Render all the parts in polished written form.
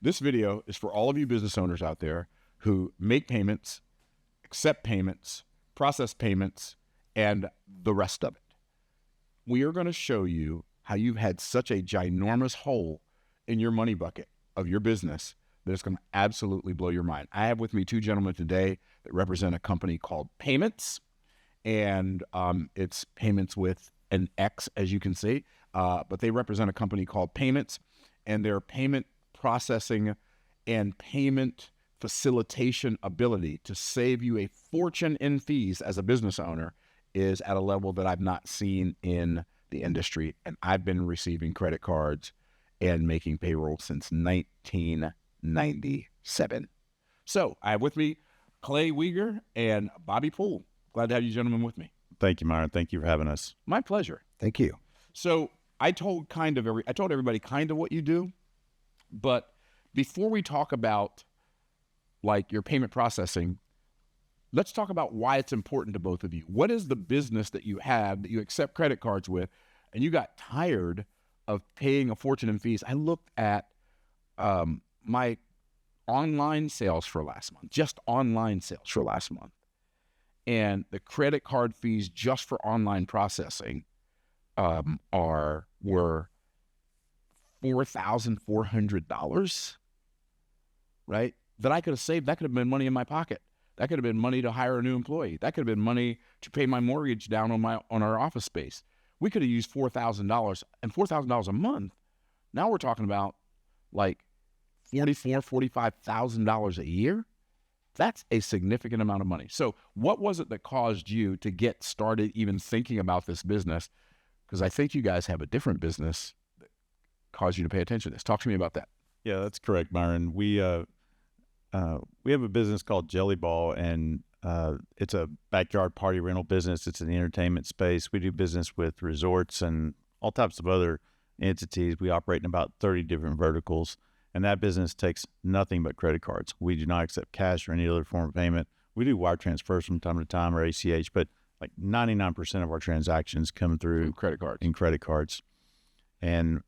This video is for all of you business owners out there who make payments, accept payments, process payments, and the rest of it. We are going to show you how you've had such a ginormous hole in your money bucket of your business that it's going to absolutely blow your mind. I have with me two gentlemen today that represent a company called PaymXnts, and it's payments with an X, as you can see, but they represent a company called PaymXnts, and their payment processing and payment facilitation ability to save you a fortune in fees as a business owner is at a level that I've not seen in the industry. And I've been receiving credit cards and making payroll since 1997. So I have with me Clay Weger and Bobby Poole. Glad to have you gentlemen with me. Thank you, Myron. Thank you for having us. My pleasure. Thank you. So I told everybody kind of what you do, but before we talk about like your payment processing, let's talk about why it's important to both of you. What is the business that you have that you accept credit cards with, and you got tired of paying a fortune in fees? I looked at my online sales for last month, just online sales for last month, and the credit card fees just for online processing were $4,400, right? That I could have saved. That could have been money in my pocket. That could have been money to hire a new employee. That could have been money to pay my mortgage down on our office space. We could have used $4,000, and $4,000 a month. Now we're talking about like $45,000 a year. That's a significant amount of money. So what was it that caused you to get started even thinking about this business? Because I think you guys have a different business that caused you to pay attention to this. Talk to me about that. Yeah, that's correct, Myron. We have a business called Jelly Ball, and it's a backyard party rental business. It's in the entertainment space. We do business with resorts and all types of other entities. We operate in about 30 different verticals, and that business takes nothing but credit cards. We do not accept cash or any other form of payment. We do wire transfers from time to time or ACH, but like 99% of our transactions come through credit cards. And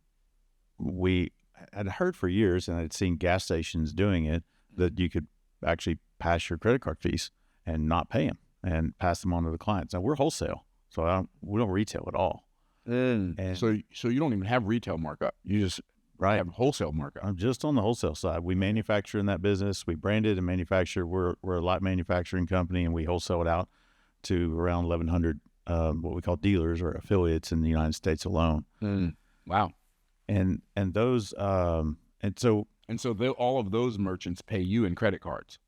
we had heard for years, and I'd seen gas stations doing it, that you could actually pass your credit card fees and not pay them and pass them on to the clients. Now we're wholesale, so we don't retail at all. And so you don't even have retail markup. You just have wholesale markup. I'm just on the wholesale side. We manufacture in that business. We brand it and manufacture. We're a light manufacturing company, and we wholesale it out to around 1,100 what we call dealers or affiliates in the United States alone. Wow. And those all of those merchants pay you in credit cards.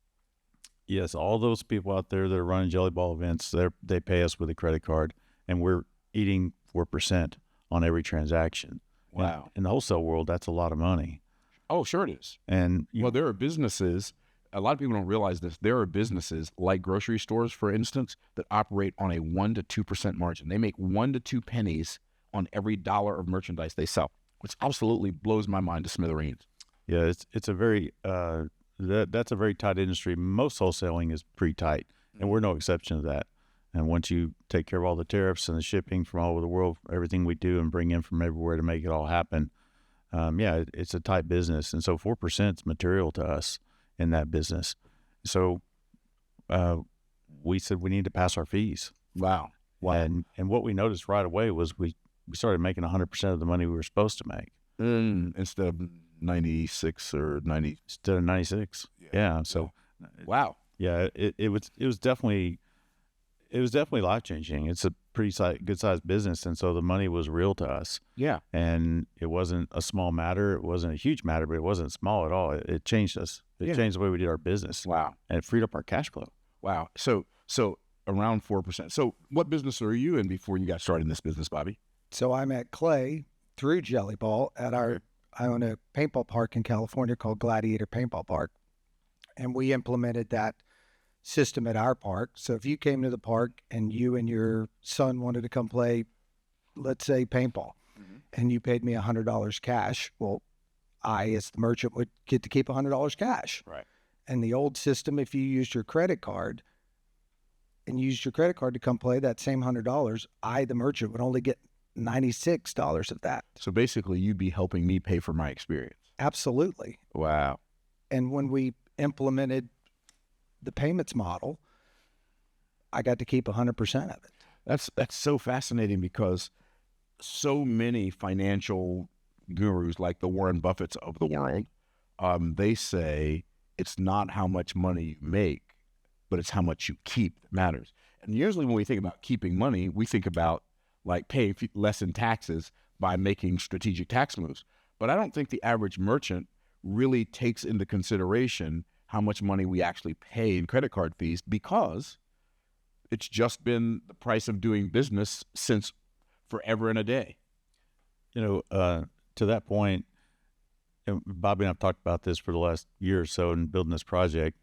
Yes, all those people out there that are running Jelly Ball events, they pay us with a credit card, and we're eating 4% on every transaction. Wow. In the wholesale world, that's a lot of money. Oh, sure it is. And there are businesses, a lot of people don't realize this, there are businesses like grocery stores, for instance, that operate on a 1 to 2% margin. They make 1 to 2 pennies on every dollar of merchandise they sell, which absolutely blows my mind to smithereens. Yeah, it's a very that's a very tight industry. Most wholesaling is pretty tight, and we're no exception to that. And once you take care of all the tariffs and the shipping from all over the world, everything we do and bring in from everywhere to make it all happen, it's a tight business. And so 4% is material to us in that business. So we said we need to pass our fees. Wow. And what we noticed right away was we started making 100% of the money we were supposed to make. Instead of 96 or 90. Instead of 96. Yeah. So, wow. Yeah, it was definitely life-changing. It's a pretty good sized business, and so the money was real to us. Yeah. And it wasn't a small matter. It wasn't a huge matter, but it wasn't small at all. It changed us. It changed the way we did our business. Wow. And it freed up our cash flow. Wow. So around 4%. So what business are you in before you got started in this business, Bobby? So I met Clay through Jelly Ball at I own a paintball park in California called Gladiator Paintball Park. And we implemented that system at our park. So if you came to the park and you and your son wanted to come play, let's say paintball, and you paid me $100 cash, well, I, as the merchant, would get to keep $100 cash. Right. And the old system, if you used your credit card to come play that same $100, I, the merchant, would only get $96 of that. So basically, you'd be helping me pay for my experience. Absolutely. Wow. And when we implemented the payments model, I got to keep 100% of it. That's so fascinating because so many financial gurus like the Warren Buffetts of the world, they say it's not how much money you make, but it's how much you keep that matters. And usually when we think about keeping money, we think about like paying less in taxes by making strategic tax moves. But I don't think the average merchant really takes into consideration how much money we actually pay in credit card fees, because it's just been the price of doing business since forever and a day. To that point, and Bobby and I've talked about this for the last year or so in building this project.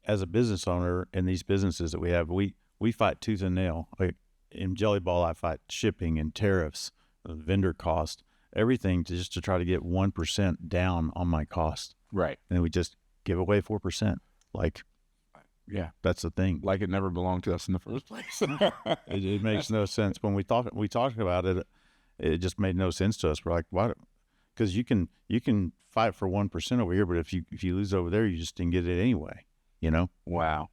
As a business owner in these businesses that we have, we fight tooth and nail. Like in Jelly Ball, I fight shipping and tariffs, vendor cost, everything just to try to get 1% down on my cost. Right. And then we just give away 4%. Like, yeah, that's the thing. Like it never belonged to us in the first place. It makes no sense. When we talked about it, it just made no sense to us. We're like, why? Because you can fight for 1% over here, but if you lose over there, you just didn't get it anyway. Wow.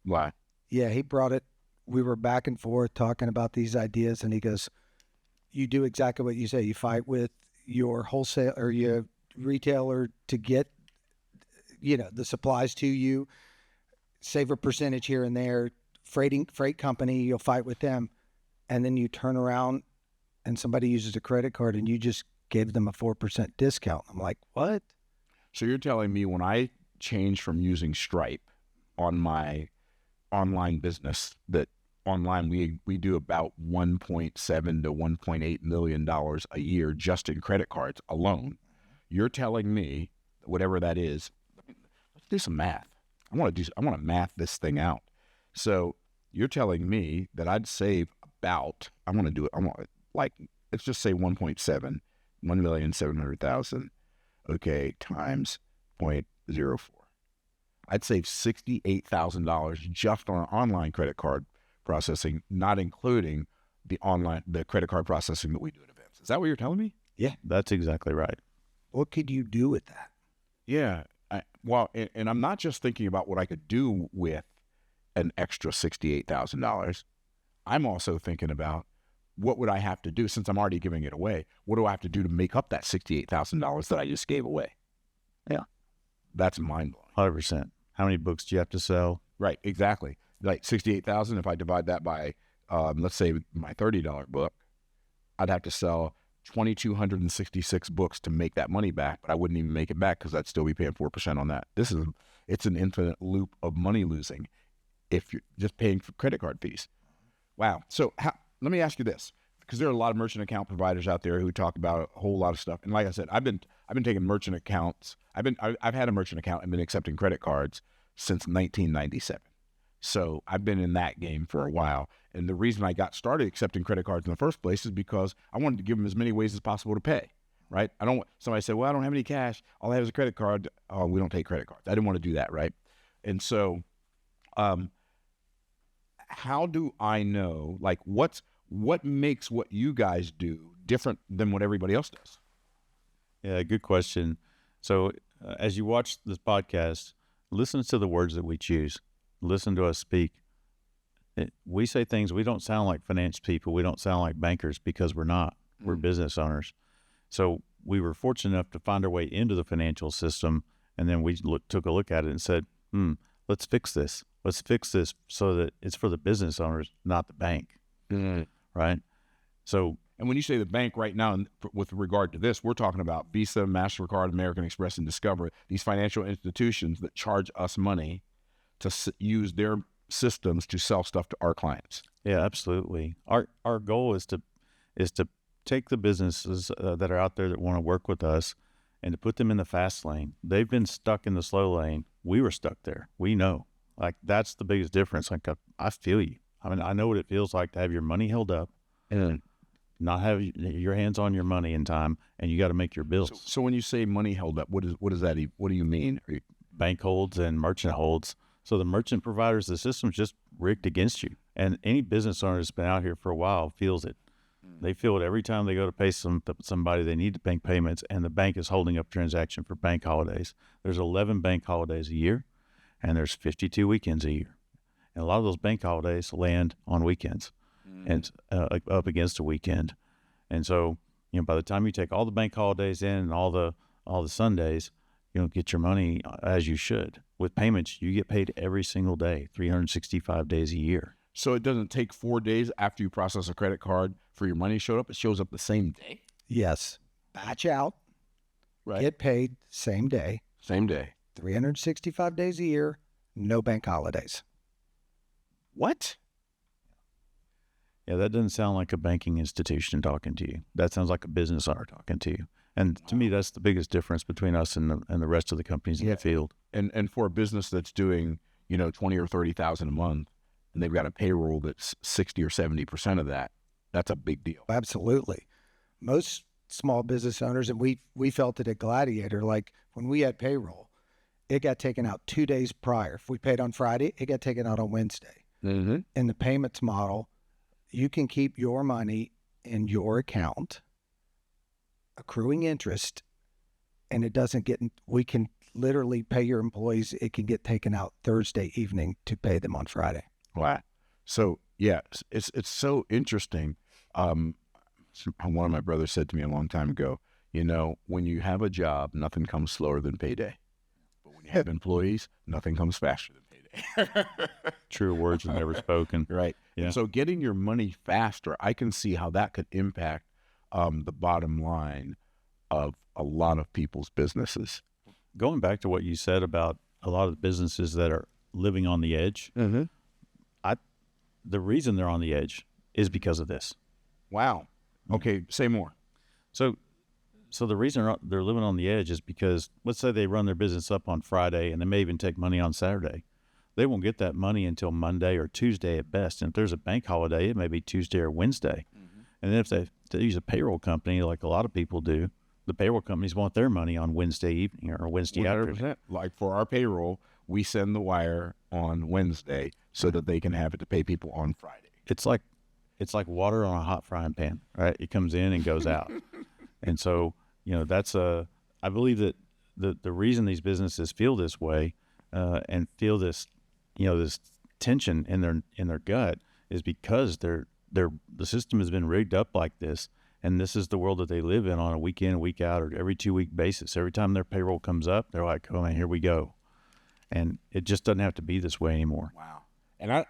Why? Yeah, he brought it. We were back and forth talking about these ideas, and he goes, you do exactly what you say. You fight with your wholesale or your retailer to get, the supplies to you, save a percentage here and there. Freight company, you'll fight with them. And then you turn around and somebody uses a credit card and you just gave them a 4% discount. I'm like, what? So you're telling me when I changed from using Stripe on my online business, that online we do about $1.7 to $1.8 million a year just in credit cards alone. You're telling me whatever that is, let's do some math. I want to math this thing out. So you're telling me that I'd save about, let's just say 1,700,000, okay, times 0.04. I'd save $68,000 just on online credit card processing, not including the credit card processing that we do at events. Is that what you're telling me? Yeah, that's exactly right. What could you do with that? Yeah. And I'm not just thinking about what I could do with an extra $68,000. I'm also thinking about what would I have to do, since I'm already giving it away. What do I have to do to make up that $68,000 that I just gave away? Yeah. That's mind-blowing. 100%. How many books do you have to sell? Right, exactly. Like 68,000, if I divide that by, let's say my $30 book, I'd have to sell 2,266 books to make that money back, but I wouldn't even make it back because I'd still be paying 4% on that. It's an infinite loop of money losing if you're just paying for credit card fees. Wow. So let me ask you this, because there are a lot of merchant account providers out there who talk about a whole lot of stuff. And like I said, I've been taking merchant accounts. I've had a merchant account and been accepting credit cards since 1997. So I've been in that game for a while. And the reason I got started accepting credit cards in the first place is because I wanted to give them as many ways as possible to pay, right? Somebody said, well, I don't have any cash. All I have is a credit card. Oh, we don't take credit cards. I didn't want to do that, right? And so how do I know, like, what makes what you guys do different than what everybody else does? Yeah, good question. So as you watch this podcast, listen to the words that we choose. Listen to us speak. We say things, we don't sound like finance people. We don't sound like bankers because we're not. We're business owners. So we were fortunate enough to find our way into the financial system, and then we took a look at it and said, let's fix this. Let's fix this so that it's for the business owners, not the bank, right? So, and when you say the bank right now, with regard to this, we're talking about Visa, MasterCard, American Express, and Discover, these financial institutions that charge us money to use their systems to sell stuff to our clients. Yeah, absolutely. Our goal is to take the businesses that are out there that want to work with us and to put them in the fast lane. They've been stuck in the slow lane. We were stuck there. We know. Like, that's the biggest difference. Like, I feel you. I mean, I know what it feels like to have your money held up and not have your hands on your money in time, and you got to make your bills. So when you say money held up, what is that? What do you mean? Bank holds and merchant holds. So the merchant providers, the system's just rigged against you. And any business owner that's been out here for a while feels it. They feel it every time they go to pay somebody. They need to bank payments, and the bank is holding up transaction for bank holidays. There's 11 bank holidays a year, and there's 52 weekends a year. And a lot of those bank holidays land on weekends and up against a weekend. And so, by the time you take all the bank holidays in and all the Sundays, you don't get your money as you should. With payments, you get paid every single day, 365 days a year. So it doesn't take 4 days after you process a credit card for your money to show up. It shows up the same day. Yes. Batch out, get paid same day, 365 days a year, no bank holidays. What? Yeah, that doesn't sound like a banking institution talking to you. That sounds like a business owner talking to you. And to me, that's the biggest difference between us and the rest of the companies in the field. And for a business that's doing, 20 or 30,000 a month, and they've got a payroll that's 60 or 70% of that, that's a big deal. Absolutely. Most small business owners, and we felt it at Gladiator, like when we had payroll, it got taken out 2 days prior. If we paid on Friday, it got taken out on Wednesday. Mm-hmm. In the payments model, you can keep your money in your account, accruing interest, and it doesn't get, we can literally pay your employees. It can get taken out Thursday evening to pay them on Friday. Wow. So yeah, it's so interesting. One of my brothers said to me a long time ago, when you have a job, nothing comes slower than payday. But when you have employees, nothing comes faster than payday. True words are never spoken. Right. Yeah. And so getting your money faster, I can see how that could impact the bottom line of a lot of people's businesses. Going back to what you said about a lot of the businesses that are living on the edge, the reason they're on the edge is because of this. Wow. Okay, say more. So the reason they're living on the edge is because, let's say they run their business up on Friday and they may even take money on Saturday. They won't get that money until Monday or Tuesday at best. And if there's a bank holiday, it may be Tuesday or Wednesday. Mm-hmm. And then if they use a payroll company, like a lot of people do, the payroll companies want their money on Wednesday evening or Wednesday 100%. afternoon. Like for our payroll, we send the wire on Wednesday so that they can have it to pay people on Friday. It's like water on a hot frying pan, right? It comes in and goes out. And so, I believe that the reason these businesses feel this way and feel this, this tension in their gut is because the system has been rigged up like this. And this is the world that they live in on a week in, week out, or every 2 week basis. Every time their payroll comes up, they're like, oh man, here we go. And it just doesn't have to be this way anymore. Wow. And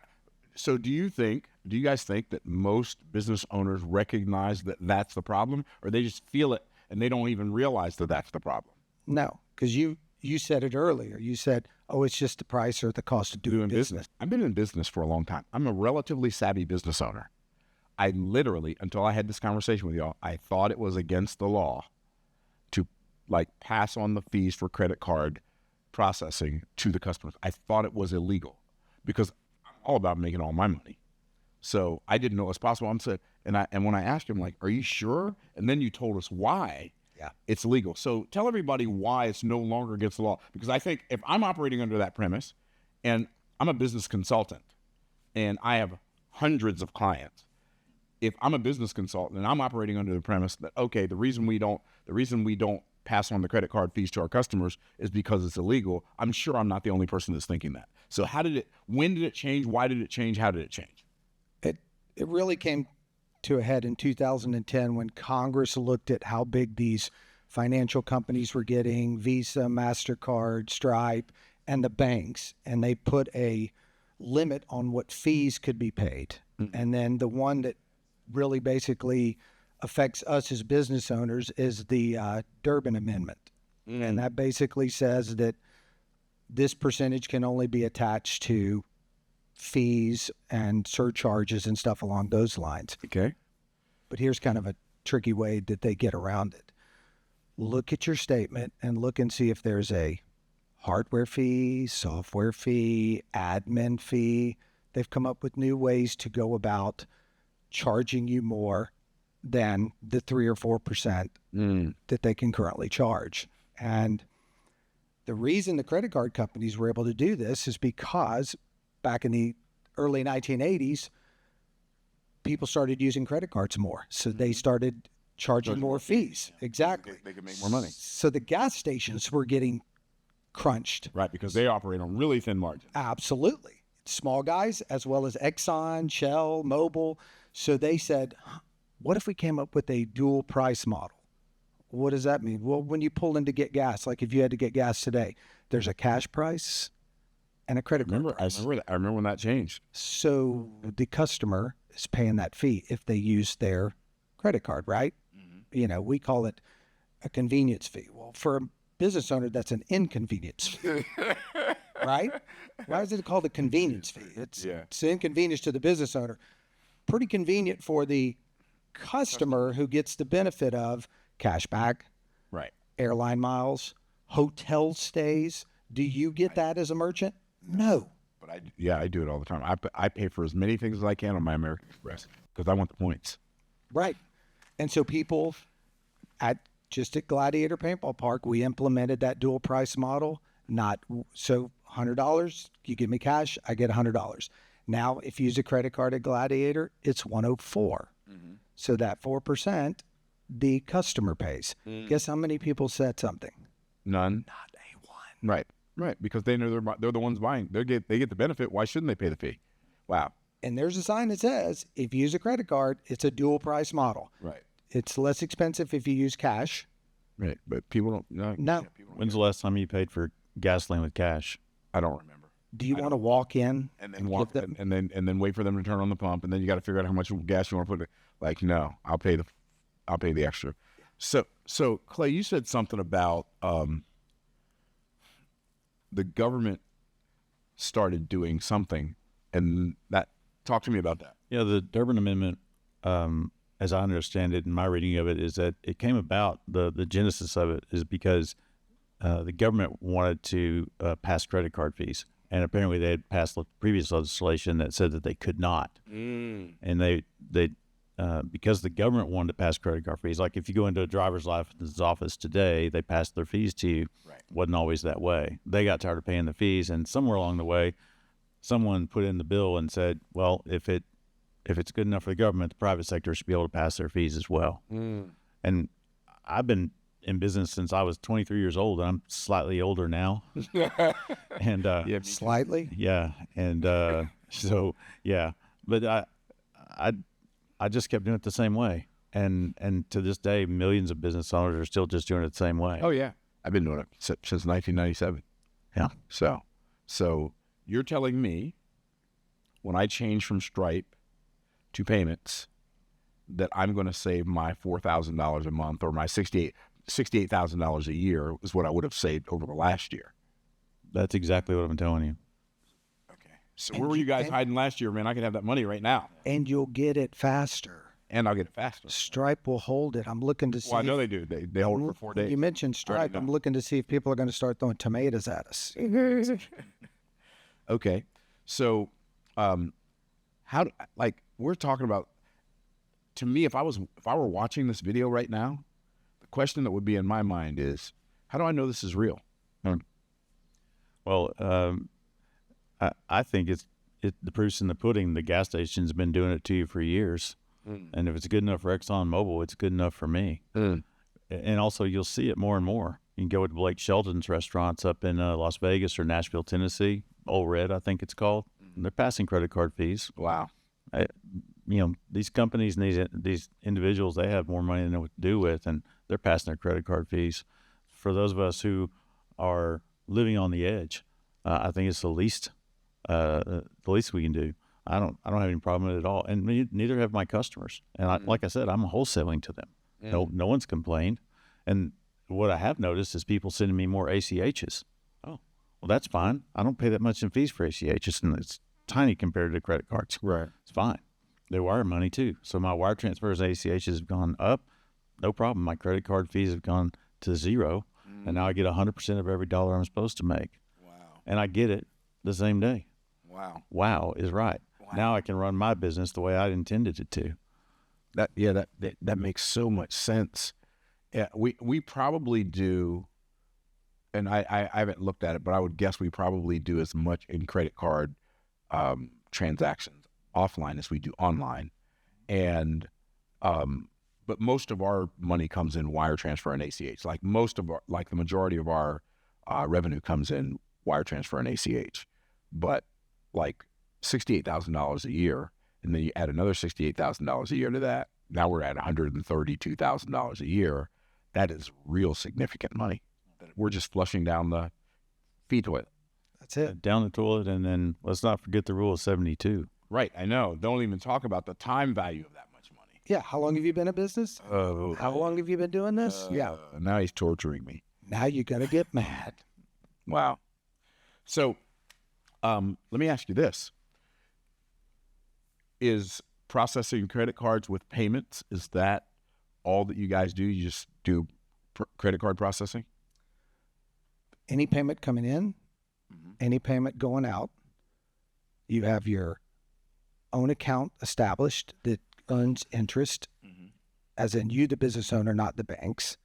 so do you guys think that most business owners recognize that that's the problem, or they just feel it and they don't even realize that that's the problem? No, because you said it earlier. You said, oh, it's just the price or the cost of doing business. I've been in business for a long time. I'm a relatively savvy business owner. I literally, until I had this conversation with y'all, I thought it was against the law to pass on the fees for credit card processing to the customers. I thought it was illegal because I'm all about making all my money. So I didn't know it was possible. And when I asked him, are you sure? And then you told us why it's legal. So tell everybody why it's no longer against the law. Because I think if I'm operating under that premise, and I'm a business consultant, and I have hundreds of clients, if I'm a business consultant and I'm operating under the premise that, okay, the reason we don't pass on the credit card fees to our customers is because it's illegal, I'm sure I'm not the only person that's thinking that. So when did it change? Why did it change? How did it change? It really came to a head in 2010 when Congress looked at how big these financial companies were getting, Visa, MasterCard, Stripe, and the banks, and they put a limit on what fees could be paid. Mm-hmm. And then the one that really basically affects us as business owners is the Durbin Amendment. Mm. And that basically says that this percentage can only be attached to fees and surcharges and stuff along those lines. Okay. But here's kind of a tricky way that they get around it. Look at your statement and look and see if there's a hardware fee, software fee, admin fee. They've come up with new ways to go about charging you more than the 3 or 4% that they can currently charge. And the reason the credit card companies were able to do this is because back in the early 1980s, people started using credit cards more. So they started charging more fees. Exactly. They could make more money. So the gas stations were getting crunched. Right, because they operate on really thin margins. Absolutely. Small guys, as well as Exxon, Shell, Mobil. So they said, what if we came up with a dual price model? What does that mean? Well, when you pull in to get gas, like if you had to get gas today, there's a cash price and a credit card price. I remember when that changed. So the customer is paying that fee if they use their credit card, right? You know, we call it a convenience fee. Well, for a business owner, that's an inconvenience fee, right? Why is it called a convenience fee? It's an inconvenience to the business owner. Pretty convenient for the customer who gets the benefit of cash back, Right. airline miles, hotel stays. Do you get that as a merchant? No. But I do it all the time. I pay for as many things as I can on my American Express because I want the points. Right. And so people at Gladiator Paintball Park, we implemented that dual price model. So $100, you give me cash, I get $100. Now, if you use a credit card at Gladiator, it's $104. So that 4%, the customer pays. Guess how many people said something? None. Not a one. Right. Right. Because they know they're the ones buying. They get the benefit. Why shouldn't they pay the fee? Wow. And there's a sign that says, if you use a credit card, it's a dual price model. Right. It's less expensive if you use cash. Right. But people don't. No. No. When's the last time you paid for gasoline with cash? I don't remember. Do you want to walk in And then walk and then wait for them to turn on the pump, and then you got to figure out how much gas you want to put. Like, no, I'll pay the extra. So Clay, you said something about the government started doing something, and talk to me about that. Yeah, the Durbin Amendment, as I understand it, in my reading of it, is that it came about, the genesis of it is because the government wanted to pass credit card fees. And apparently they had passed previous legislation that said that they could not. And they because the government wanted to pass credit card fees, like if you go into a driver's license office today, they pass their fees to you. Right. Wasn't always that way. They got tired of paying the fees, and somewhere along the way, someone put in the bill and said, well, if it's good enough for the government, the private sector should be able to pass their fees as well. And I've been in business since I was 23 years old, and I'm slightly older now. And slightly? yeah, and so yeah, but I just kept doing it the same way, and to this day, millions of business owners are still just doing it the same way. Oh yeah, I've been doing it since 1997. Yeah. So you're telling me when I change from Stripe to payments that I'm going to save my $4,000 a month, or my $68,000 a year is what I would have saved over the last year. That's exactly what I'm telling you. Okay. So where were you guys hiding last year, man? I could have that money right now. And you'll get it faster. And I'll get it faster. Stripe will hold it. I'm looking to see. Well, I know they do. They hold it for 4 days. You mentioned Stripe. I'm looking to see if people are going to start throwing tomatoes at us. Okay. So we're talking about, to me, if I were watching this video right now, the question that would be in my mind is, how do I know this is real? Well, I think the proof's in the pudding. The gas station's been doing it to you for years. And if it's good enough for ExxonMobil, it's good enough for me. And also, you'll see it more and more. You can go to Blake Shelton's restaurants up in Las Vegas or Nashville, Tennessee, Old Red, I think it's called. And they're passing credit card fees. Wow. These companies and these individuals, they have more money than they know what to do with, and they're passing their credit card fees. For those of us who are living on the edge, I think it's the least we can do. I don't have any problem with it at all, and neither have my customers. And like I said, I'm wholesaling to them. No one's complained. And what I have noticed is people sending me more ACHs. Oh, well, that's fine. I don't pay that much in fees for ACHs, and it's tiny compared to credit cards. Right. It's fine. They wire money too. So my wire transfers and ACHs have gone up. No problem. My credit card fees have gone to zero. And now I get 100% of every dollar I'm supposed to make. Wow. And I get it the same day. Wow. Wow is right. Wow. Now I can run my business the way I intended it to. That makes so much sense. Yeah, we probably do, and I haven't looked at it, but I would guess we probably do as much in credit card transactions offline as we do online. and but most of our money comes in wire transfer and ACH. Like the majority of our revenue comes in wire transfer and ACH. But like $68,000 a year, and then you add another $68,000 a year to that. Now we're at $132,000 a year. That is real significant money. We're just flushing down the fee toilet. That's it. Down the toilet, and then let's not forget the rule of 72. Right, I know. Don't even talk about the time value of that much money. Yeah. How long have you been in business? Oh, How long have you been doing this? Yeah. Now he's torturing me. Now you're going to get mad. Wow. So let me ask you this. Is processing credit cards with payments, is that all that you guys do? You just do credit card processing? Any payment coming in, any payment going out, you have your own account established that earns interest, as in you, the business owner, not the banks.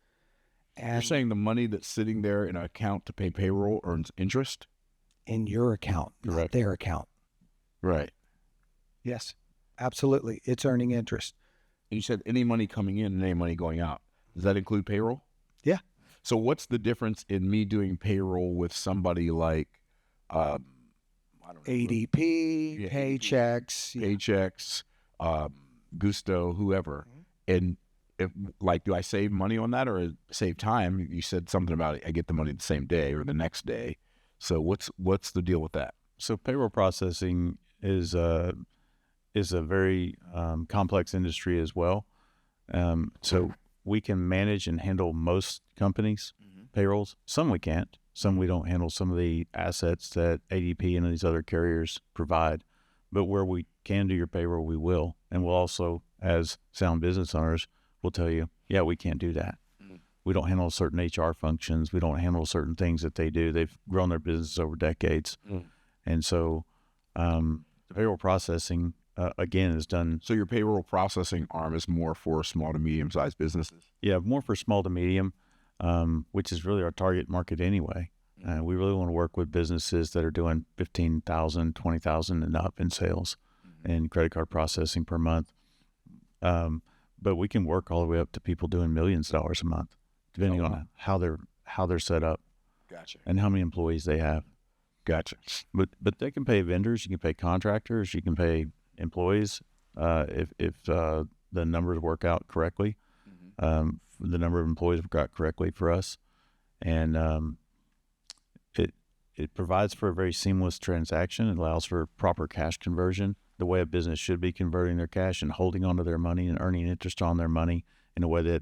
And You're saying the money that's sitting there in an account to pay payroll earns interest? in your account, not Correct. their account. Right. Yes, absolutely. It's earning interest. And you said any money coming in and any money going out. Does that include payroll? Yeah. So what's the difference in me doing payroll with somebody like, I don't know, ADP, Yeah, paychecks. Paychecks, Gusto, whoever, and if, like, do I save money on that or save time? You said something about I get the money the same day or the next day. So what's the deal with that? So payroll processing is a very complex industry as well. So we can manage and handle most companies' payrolls. Some we can't. Some we don't handle some of the assets that ADP and these other carriers provide. But where we can do your payroll, we will. And we'll also, as sound business owners, we'll tell you, yeah, we can't do that. We don't handle certain HR functions. We don't handle certain things that they do. They've grown their business over decades. And so the payroll processing, again, is done. So your payroll processing arm is more for small to medium-sized businesses? Yeah, more for small to medium, which is really our target market anyway. We really want to work with businesses that are doing $15,000, $20,000 and up in sales and credit card processing per month. But we can work all the way up to people doing millions of dollars a month, depending on how they're set up. Gotcha. And how many employees they have. Gotcha. But they can pay vendors, you can pay contractors, you can pay employees if the numbers work out correctly. The number of employees work out correctly for us, and it provides for a very seamless transaction. It allows for proper cash conversion, the way a business should be converting their cash and holding onto their money and earning interest on their money in a way that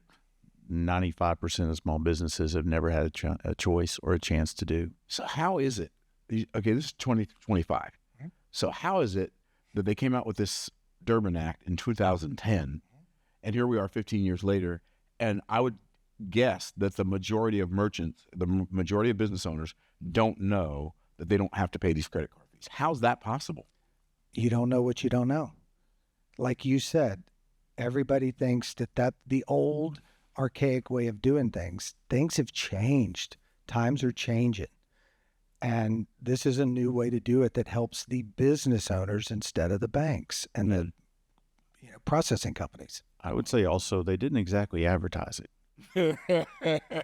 95% of small businesses have never had a choice or a chance to do. So how is it? Okay, this is 2025. So how is it that they came out with this Durbin Act in 2010, and here we are 15 years later, and I would guess that the majority of merchants, the majority of business owners don't know that they don't have to pay these credit card fees. How's that possible? You don't know what you don't know. Like you said, everybody thinks that the old archaic way of doing things have changed. Times are changing. And this is a new way to do it that helps the business owners instead of the banks and the processing companies. I would say also they didn't exactly advertise it.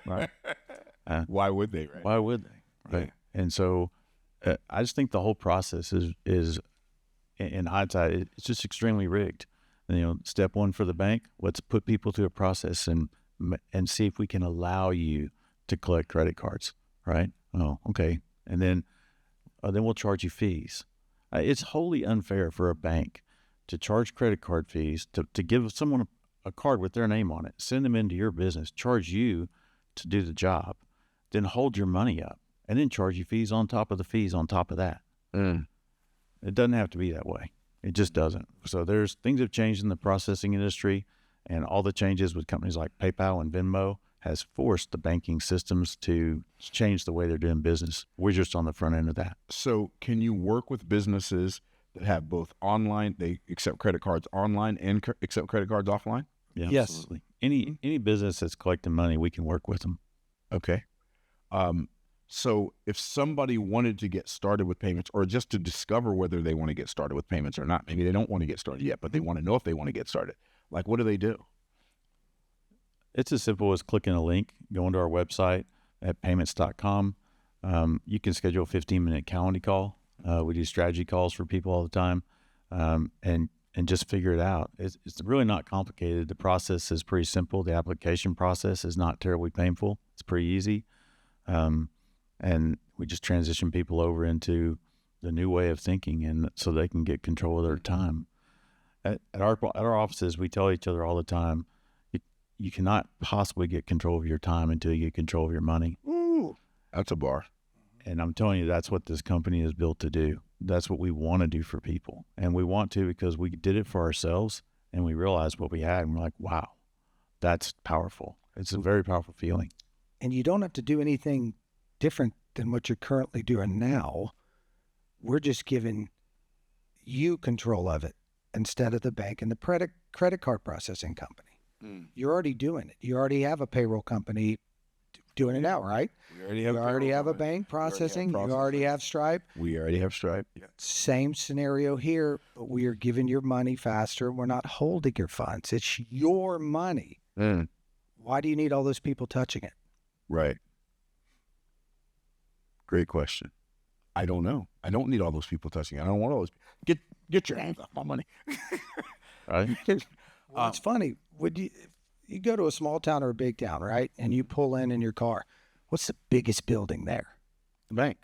Right. Why would they? Right? Why would they? Right. And so I just think the whole process is in hindsight, it's just extremely rigged. And, step one for the bank, let's put people through a process and see if we can allow you to collect credit cards. Right. Oh, okay. And then we'll charge you fees. It's wholly unfair for a bank to charge credit card fees, to give someone a card with their name on it, send them into your business, charge you to do the job, then hold your money up, and then charge you fees on top of the fees on top of that. It doesn't have to be that way. It just doesn't. So things have changed in the processing industry, and all the changes with companies like PayPal and Venmo has forced the banking systems to change the way they're doing business. We're just on the front end of that. So can you work with businesses that have both online, they accept credit cards online and accept credit cards offline? Yeah, Yes. absolutely. Any business that's collecting money, we can work with them. Okay. So if somebody wanted to get started with payments, or just to discover whether they want to get started with payments or not, maybe they don't want to get started yet, but they want to know if they want to get started. Like, what do they do? It's as simple as clicking a link, going to our website at PaymXnts.com. You can schedule a 15-minute calendar call. We do strategy calls for people all the time, and just figure it out. It's really not complicated. The process is pretty simple. The application process is not terribly painful. It's pretty easy. And we just transition people over into the new way of thinking, and so they can get control of their time. At our offices, we tell each other all the time, you cannot possibly get control of your time until you get control of your money. Ooh, that's a bar. And I'm telling you, that's what this company is built to do. That's what we want to do for people. And we want to because we did it for ourselves, and we realized what we had, and we're like, wow, that's powerful. It's a very powerful feeling. And you don't have to do anything different than what you're currently doing now. We're just giving you control of it instead of the bank and the credit card processing company. You're already doing it. You already have a payroll company doing it now, right? We already have a bank processing. You already have Stripe. We already have Stripe. Yeah. Same scenario here, but we are giving your money faster. We're not holding your funds. It's your money. Why do you need all those people touching it? Right. Great question. I don't know. I don't need all those people touching it. I don't want all those. Get your hands off my money. Right? Well, it's funny. Would you go to a small town or a big town, right? And you pull in your car. What's the biggest building there? The bank.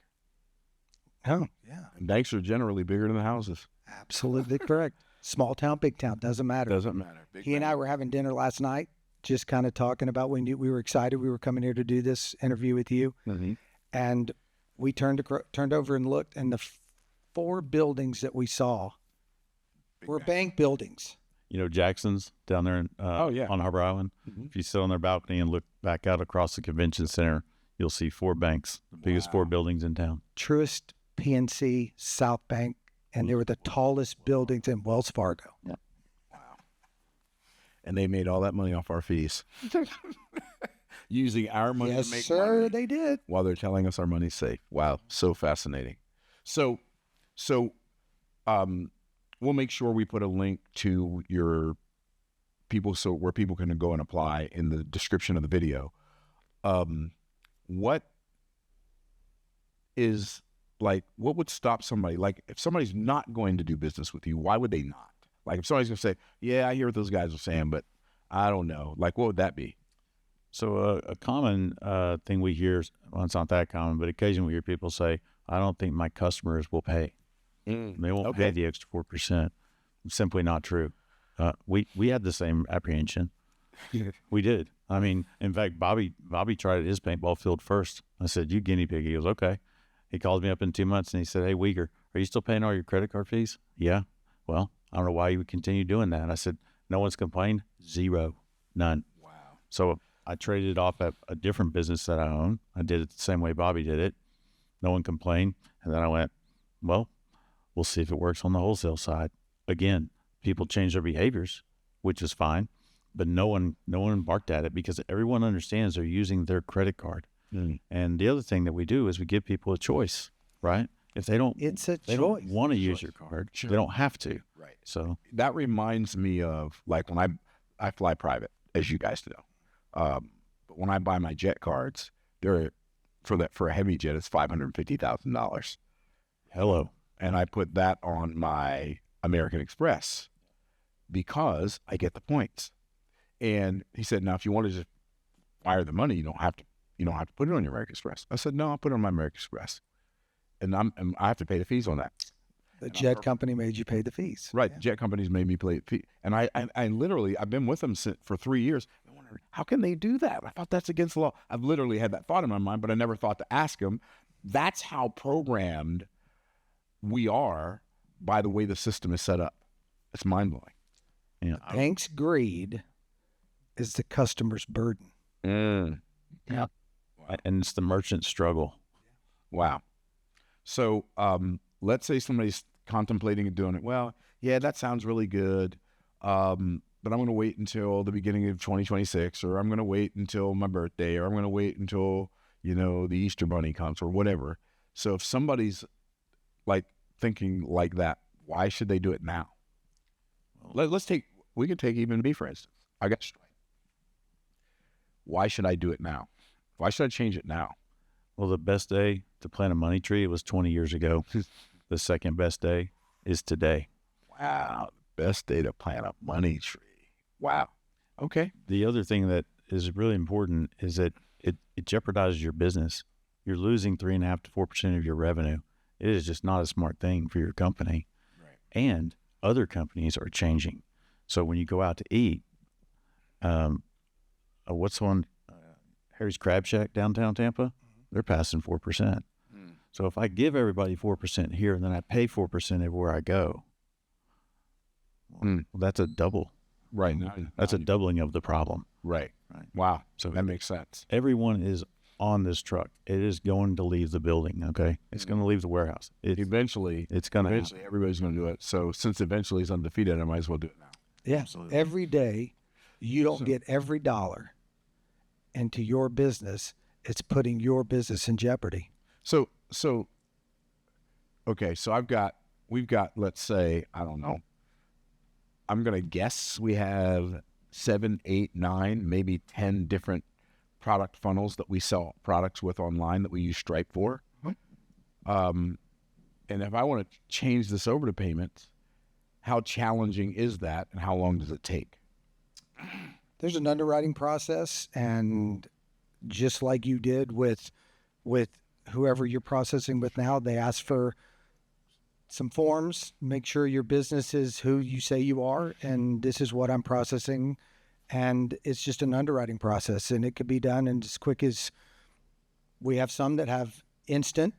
Oh, yeah. And banks are generally bigger than the houses. Absolutely correct. Small town, big town, doesn't matter. Doesn't matter. He and I were having dinner last night, just kind of talking about we were excited we were coming here to do this interview with you. Mm-hmm. And we turned over and looked, and the 4 buildings that we saw were bank buildings. You know, Jackson's down there on Harbor Island. Mm-hmm. If you sit on their balcony and look back out across the convention center, you'll see 4 banks, the biggest 4 buildings in town. Truist, PNC, South Bank, and they were the tallest buildings in Wells Fargo. Yeah. Wow. And they made all that money off our fees. Using our money Yes, to make sir, money they did. while they're telling us our money's safe. Wow, so fascinating. So we'll make sure we put a link to your people where people can go and apply in the description of the video. What would stop somebody? Like, if somebody's not going to do business with you, why would they not? Like, if somebody's going to say, yeah, I hear what those guys are saying, but I don't know. Like, what would that be? So a common thing we hear, well, it's not that common, but occasionally we hear people say, I don't think my customers will pay. They won't pay the extra 4%. It's simply not true. We had the same apprehension. We did. I mean, in fact, Bobby tried at his paintball field first. I said, you guinea pig. He goes, okay. He called me up in 2 months and he said, hey, Uyghur, are you still paying all your credit card fees? Yeah. Well, I don't know why you would continue doing that. I said, no one's complained? Zero. None. Wow. So I traded it off at a different business that I own. I did it the same way Bobby did it. No one complained. And then I went, well, we'll see if it works on the wholesale side. Again, people change their behaviors, which is fine, but no one embarked at it because everyone understands they're using their credit card. And the other thing that we do is we give people a choice, right? If they don't, they don't want to use your card, they don't have to. Right. So that reminds me of, like, when I fly private, as you guys know. But when I buy my jet cards, they're for a heavy jet, it's $550,000. Hello. And I put that on my American Express because I get the points. And he said, now, if you want to just wire the money, you don't have to put it on your American Express. I said, no, I'll put it on my American Express. And I have to pay the fees on that. The jet company made you pay the fees. Right. Yeah. Jet companies made me pay the fee. And I literally, I've been with them for 3 years. I wondered, how can they do that? I thought that's against the law. I've literally had that thought in my mind, but I never thought to ask them. That's how programmed we are by the way the system is set up. It's mind-blowing. Yeah. Bank's greed is the customer's burden. Yeah. And it's the merchant struggle. Wow. So let's say somebody's contemplating doing it. Well, yeah, that sounds really good, but I'm going to wait until the beginning of 2026, or I'm going to wait until my birthday, or I'm going to wait until, the Easter Bunny comes or whatever. So if somebody's like thinking like that, why should they do it now? We can take even me, for instance. I got Stripe. Why should I do it now? Why should I change it now? Well, the best day to plant a money tree was 20 years ago. The second best day is today. Wow. Best day to plant a money tree. Wow. Okay. The other thing that is really important is that it jeopardizes your business. You're losing 3.5 to 4% of your revenue. It is just not a smart thing for your company. Right. And other companies are changing. So when you go out to eat, what's on Harry's Crab Shack downtown Tampa? They're passing 4%. So if I give everybody 4% here and then I pay 4% everywhere I go, well, that's a double. Right. That's a doubling of the problem. Right. Right. Wow. So that makes sense. Everyone is on this truck. It is going to leave the building. Okay. It's going to leave the warehouse. Eventually everybody's going to do it. So since eventually it's undefeated, I might as well do it now. Yeah. Absolutely. Every day, you don't get every dollar into your business. It's putting your business in jeopardy. So we've got, let's say, I don't know, I'm going to guess we have 7, 8, 9, maybe 10 different product funnels that we sell products with online that we use Stripe for. And if I want to change this over to payments, how challenging is that and how long does it take? There's an underwriting process, and just like you did with whoever you're processing with now, they ask for some forms, make sure your business is who you say you are, and this is what I'm processing. And it's just an underwriting process, and it could be done in as quick as, we have some that have instant,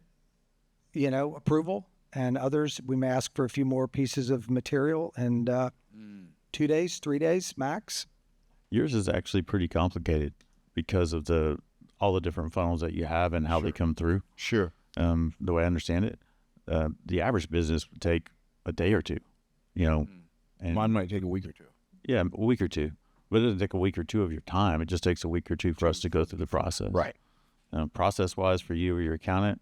approval, and others we may ask for a few more pieces of material, and 2 days, 3 days max. Yours is actually pretty complicated because of all the different funnels that you have and how they come through. Sure. The way I understand it, the average business would take a day or two, and mine might take a week or two. Yeah, a week or two. But it doesn't take a week or two of your time. It just takes a week or two for us to go through the process. Right. Process-wise for you or your accountant,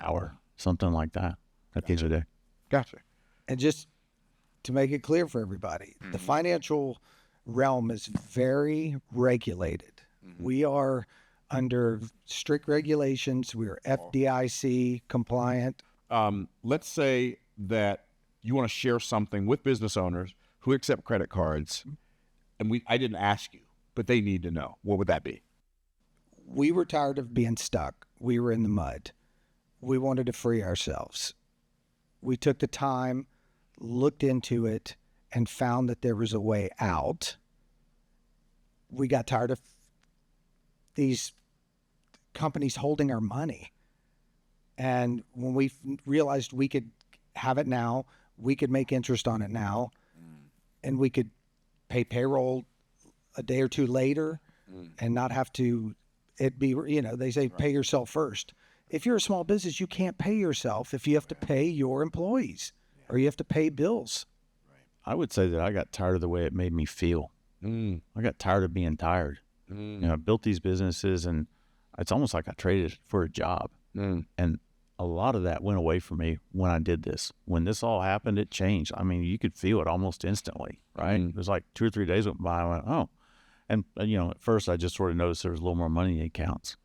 hour, something like that. At the end of the day. Gotcha. And just to make it clear for everybody, the financial realm is very regulated. We are under strict regulations. We are FDIC compliant. Let's say that you want to share something with business owners who accept credit cards, and I didn't ask you, but they need to know. What would that be? We were tired of being stuck. We were in the mud. We wanted to free ourselves. We took the time, looked into it, and found that there was a way out. We got tired of these companies holding our money. And when we realized we could have it now, we could make interest on it now, and we could pay payroll a day or two later and not have to, they say pay yourself first. If you're a small business, you can't pay yourself if you have to pay your employees or you have to pay bills. I would say that I got tired of the way it made me feel. I got tired of being tired. I built these businesses, and it's almost like I traded it for a job. And a lot of that went away from me when I did this. When this all happened, it changed. I mean, you could feel it almost instantly, right? It was like 2 or 3 days went by. I went, oh. And at first I just sort of noticed there was a little more money in the accounts.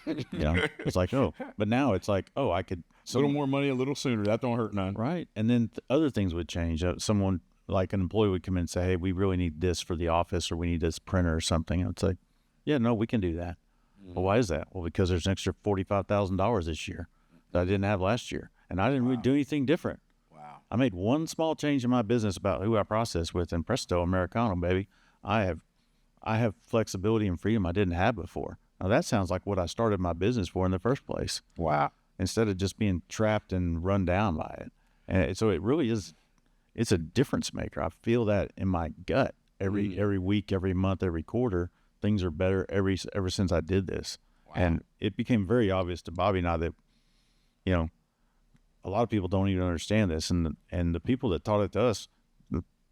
It's like, oh. But now it's like, oh, I could. A little more money a little sooner. That don't hurt none. Right. And then other things would change. Someone, like an employee, would come in and say, hey, we really need this for the office, or we need this printer or something. And it's like, yeah, no, we can do that. Well, why is that? Well, because there's an extra $45,000 this year that I didn't have last year. And I didn't really do anything different. Wow. I made one small change in my business about who I process with, and presto, Americano, baby. I have flexibility and freedom I didn't have before. Now, that sounds like what I started my business for in the first place. Wow. Instead of just being trapped and run down by it. And so it really is, it's a difference maker. I feel that in my gut every week, every month, every quarter. Things are better ever since I did this. Wow. And it became very obvious to Bobby and I that, a lot of people don't even understand this. And the people that taught it to us,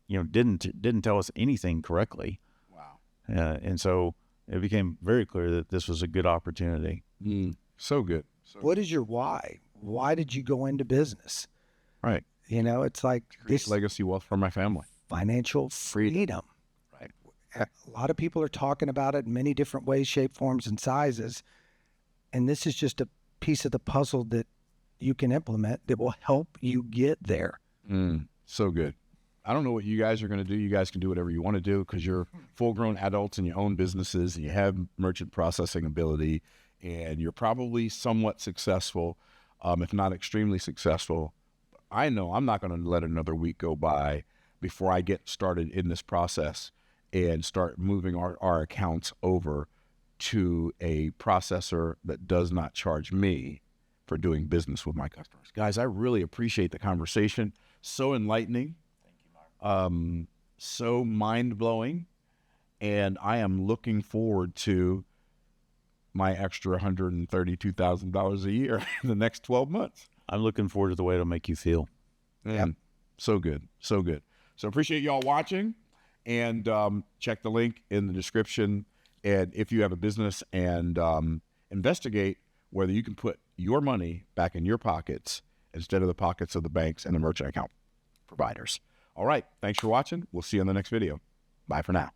didn't tell us anything correctly. Wow. And so it became very clear that this was a good opportunity. So good. What is your why? Why did you go into business? Right. You know, it's like This this legacy wealth for my family. financial freedom. Right. A lot of people are talking about it in many different ways, shape, forms, and sizes. And this is just a piece of the puzzle that you can implement that will help you get there. So good. I don't know what you guys are going to do. You guys can do whatever you want to do because you're full-grown adults and you own businesses and you have merchant processing ability and you're probably somewhat successful, if not extremely successful. I know I'm not going to let another week go by before I get started in this process and start moving our accounts over to a processor that does not charge me for doing business with my customers. Guys, I really appreciate the conversation. So enlightening. So mind-blowing, and I am looking forward to my extra $132,000 a year in the next 12 months. I'm looking forward to the way it'll make you feel. Man, so good, so good. So appreciate y'all watching, and check the link in the description. And if you have a business, and investigate whether you can put your money back in your pockets instead of the pockets of the banks and the merchant account providers. All right. Thanks for watching. We'll see you in the next video. Bye for now.